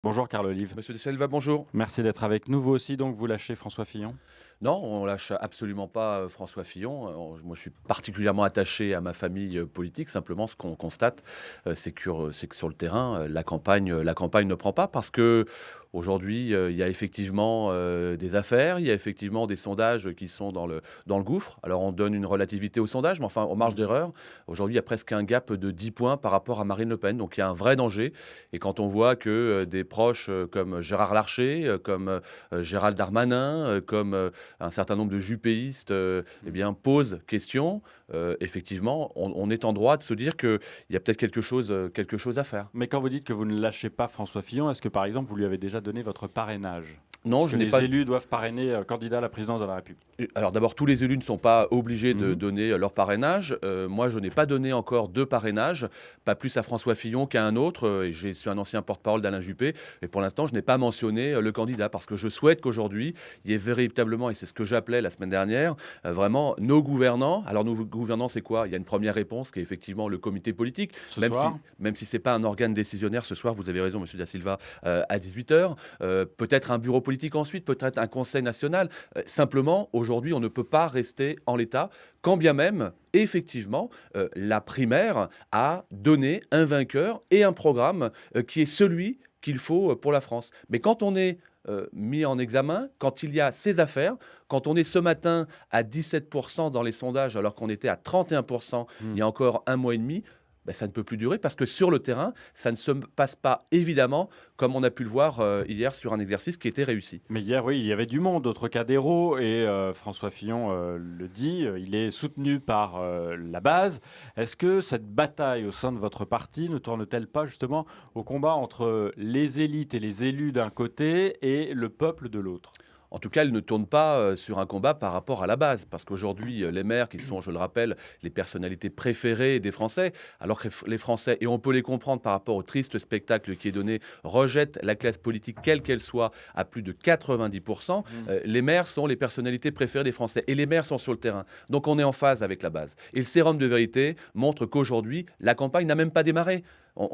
Bonjour Carl Olive. Monsieur de Selva, bonjour. Merci d'être avec nous. Vous aussi, donc, vous lâchez François Fillon? Non, on lâche absolument pas François Fillon. Moi, je suis particulièrement attaché à ma famille politique. Simplement, ce qu'on constate, c'est que sur le terrain, la campagne ne prend pas parce que aujourd'hui, il y a effectivement des affaires, il y a effectivement des sondages qui sont dans le gouffre. Alors, on donne une relativité aux sondages, mais enfin, en marge d'erreur. Aujourd'hui, il y a presque un gap de 10 points par rapport à Marine Le Pen. Donc, il y a un vrai danger. Et quand on voit que des proches comme Gérard Larcher, comme Gérald Darmanin, comme un certain nombre de juppéistes eh bien, posent question, effectivement, on est en droit de se dire qu'il y a peut-être quelque chose à faire. Mais quand vous dites que vous ne lâchez pas François Fillon, est-ce que par exemple vous lui avez déjà donné votre parrainage? Non, Parce je que n'ai les pas. élus doivent parrainer candidat à la présidence de la République. Alors d'abord, tous les élus ne sont pas obligés de Mhm. donner leur parrainage. Moi, je n'ai pas donné encore de parrainage, pas plus à François Fillon qu'à un autre. Et je suis un ancien porte-parole d'Alain Juppé. Et pour l'instant, je n'ai pas mentionné le candidat parce que je souhaite qu'aujourd'hui, il y ait véritablement, et c'est ce que j'appelais la semaine dernière, vraiment nos gouvernants. Alors nos gouvernants, c'est quoi? Il y a une première réponse qui est effectivement le comité politique, Ce même si, soir? même si ce n'est pas un organe décisionnaire ce soir, vous avez raison, monsieur Da Silva, à 18h. Peut-être un bureau politique ensuite, peut-être un conseil national. Simplement, aujourd'hui, on ne peut pas rester en l'état, quand bien même, effectivement, la primaire a donné un vainqueur et un programme qui est celui qu'il faut pour la France. Mais quand on est mis en examen, quand il y a ces affaires, quand on est ce matin à 17% dans les sondages alors qu'on était à 31% il y a encore un mois et demi, ben, ça ne peut plus durer parce que sur le terrain, ça ne se passe pas évidemment comme on a pu le voir hier sur un exercice qui était réussi. Mais hier, oui, il y avait du monde, d'autres cadéros, et François Fillon le dit, il est soutenu par la base. Est-ce que cette bataille au sein de votre parti ne tourne-t-elle pas justement au combat entre les élites et les élus d'un côté et le peuple de l'autre? En tout cas, elle ne tourne pas sur un combat par rapport à la base, parce qu'aujourd'hui, les maires, qui sont, je le rappelle, les personnalités préférées des Français, alors que les Français, et on peut les comprendre par rapport au triste spectacle qui est donné, rejettent la classe politique, quelle qu'elle soit, à plus de 90%, les maires sont les personnalités préférées des Français, et les maires sont sur le terrain. Donc on est en phase avec la base. Et le sérum de vérité montre qu'aujourd'hui, la campagne n'a même pas démarré.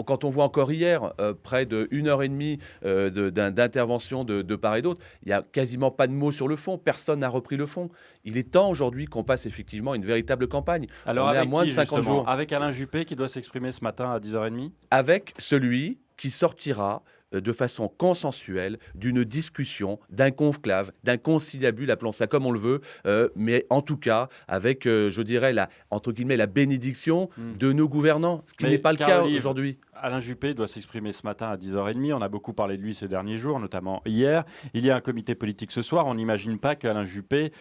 Quand on voit encore hier près de 1 heure et demie d'intervention de part et d'autre, il n'y a quasiment pas de mots sur le fond. Personne n'a repris le fond. Il est temps aujourd'hui qu'on passe effectivement à une véritable campagne. Alors On est à avec moins qui de 50 justement? jours Avec Alain Juppé qui doit s'exprimer ce matin à 10h30? avec celui qui sortira de façon consensuelle d'une discussion, d'un conclave, d'un conciliabule, appelons ça comme on le veut, mais en tout cas avec, je dirais, entre guillemets, la bénédiction de nos gouvernants, ce qui Mais n'est pas le Carl cas Olive, aujourd'hui. Alain Juppé doit s'exprimer ce matin à 10h30. On a beaucoup parlé de lui ces derniers jours, notamment hier. Il y a un comité politique ce soir. On n'imagine pas qu'Alain Juppé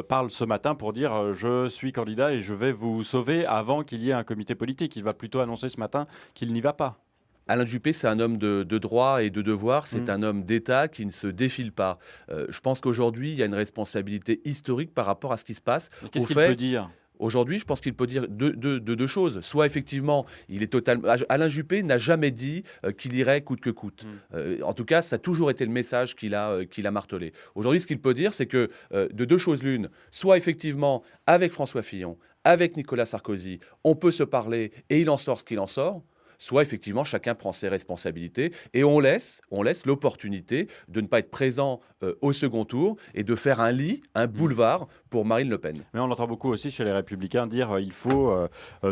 parle ce matin pour dire je suis candidat et je vais vous sauver avant qu'il y ait un comité politique. Il va plutôt annoncer ce matin qu'il n'y va pas. Alain Juppé, c'est un homme de droit et de devoir, c'est Mm. un homme d'État qui ne se défile pas. Je pense qu'aujourd'hui, il y a une responsabilité historique par rapport à ce qui se passe. Mais Au qu'est-ce qu'il peut fait, dire? aujourd'hui, je pense qu'il peut dire deux choses. Soit effectivement, il est totalement. Alain Juppé n'a jamais dit qu'il irait coûte que coûte. Mm. En tout cas, ça a toujours été le message qu'il a martelé. Aujourd'hui, ce qu'il peut dire, c'est que de deux choses l'une, soit effectivement, avec François Fillon, avec Nicolas Sarkozy, on peut se parler et il en sort ce qu'il en sort. Soit effectivement chacun prend ses responsabilités et on laisse l'opportunité de ne pas être présent au second tour et de faire un lit, un Mm. boulevard pour Marine Le Pen. Mais on entend beaucoup aussi chez les Républicains dire il faut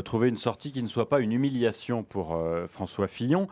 trouver une sortie qui ne soit pas une humiliation pour François Fillon.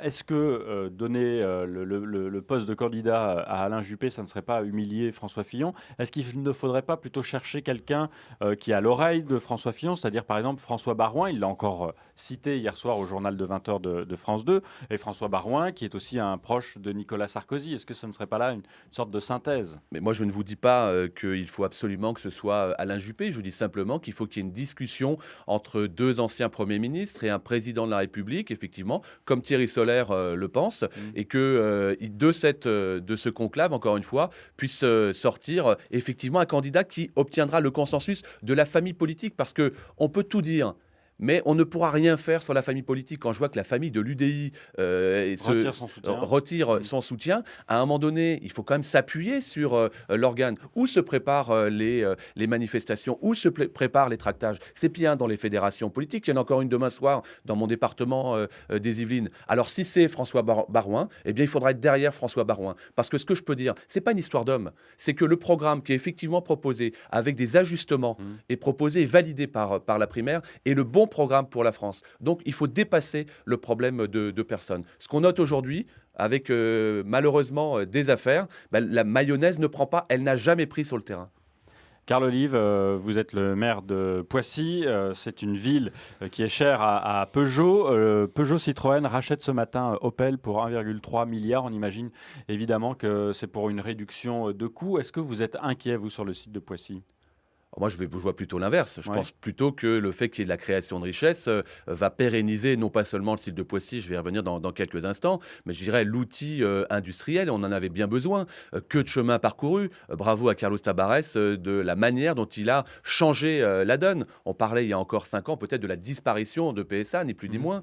Est-ce que donner le poste de candidat à Alain Juppé, ça ne serait pas humilier François Fillon? Est-ce qu'il ne faudrait pas plutôt chercher quelqu'un qui a l'oreille de François Fillon, c'est-à-dire par exemple François Baroin? Il l'a encore cité hier soir au journal de 20h de France 2, et François Baroin qui est aussi un proche de Nicolas Sarkozy. Est-ce que ça ne serait pas là une sorte de synthèse? Mais moi, je ne vous dis pas qu'il faut absolument que ce soit Alain Juppé. Je vous dis simplement qu'il faut qu'il y ait une discussion entre deux anciens premiers ministres et un président de la République, effectivement, comme Thierry Solaire le pense, Mm. et que de ce conclave, encore une fois, puisse sortir effectivement un candidat qui obtiendra le consensus de la famille politique. Parce que on peut tout dire. Mais on ne pourra rien faire sur la famille politique. Quand je vois que la famille de l'UDI retire son soutien, à un moment donné, il faut quand même s'appuyer sur l'organe. Où se préparent les manifestations, où se préparent les tractages. C'est bien dans les fédérations politiques. Il y en a encore une demain soir dans mon département des Yvelines. Alors si c'est François Baroin, eh bien il faudra être derrière François Baroin. Parce que ce que je peux dire, c'est pas une histoire d'homme. C'est que le programme qui est effectivement proposé avec des ajustements est proposé et validé par la primaire est le bon programme pour la France. Donc il faut dépasser le problème de personnes. Ce qu'on note aujourd'hui, avec malheureusement des affaires, la mayonnaise ne prend pas, elle n'a jamais pris sur le terrain. Carl Olive, vous êtes le maire de Poissy. C'est une ville qui est chère à Peugeot. Peugeot Citroën rachète ce matin Opel pour 1,3 milliard. On imagine évidemment que c'est pour une réduction de coûts. Est-ce que vous êtes inquiet, vous, sur le site de Poissy ? Moi, je vois plutôt l'inverse. Je pense plutôt que le fait qu'il y ait de la création de richesse va pérenniser non pas seulement le site de Poissy, je vais y revenir dans quelques instants, mais je dirais l'outil industriel. On en avait bien besoin. Que de chemin parcouru. Bravo à Carlos Tabarès de la manière dont il a changé la donne. On parlait il y a encore 5 ans peut-être de la disparition de PSA, ni plus ni moins.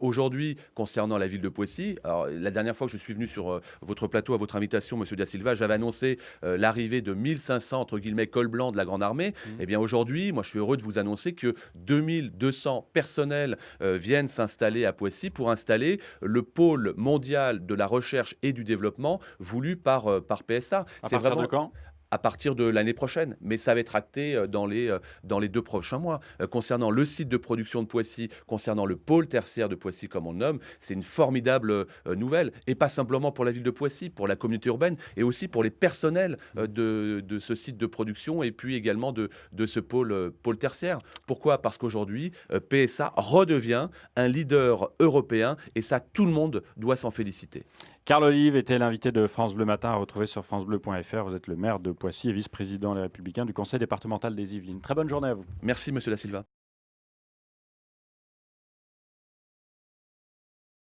Aujourd'hui, concernant la ville de Poissy, alors, la dernière fois que je suis venu sur votre plateau à votre invitation, Monsieur Da Silva, j'avais annoncé l'arrivée de 1500 entre guillemets cols blancs de la Grande Armée. Eh bien aujourd'hui, moi je suis heureux de vous annoncer que 2200 personnels viennent s'installer à Poissy pour installer le pôle mondial de la recherche et du développement voulu par PSA. À partir de quand ? À partir de l'année prochaine, mais ça va être acté dans les 2 prochains mois. Concernant le site de production de Poissy, concernant le pôle tertiaire de Poissy, comme on le nomme, c'est une formidable nouvelle, et pas simplement pour la ville de Poissy, pour la communauté urbaine, et aussi pour les personnels de ce site de production, et puis également de ce pôle tertiaire. Pourquoi ? Parce qu'aujourd'hui, PSA redevient un leader européen, et ça, tout le monde doit s'en féliciter. Carl Olive était l'invité de France Bleu Matin, à retrouver sur francebleu.fr. Vous êtes le maire de Poissy et vice-président Les Républicains du conseil départemental des Yvelines. Très bonne journée à vous. Merci, monsieur Da Silva.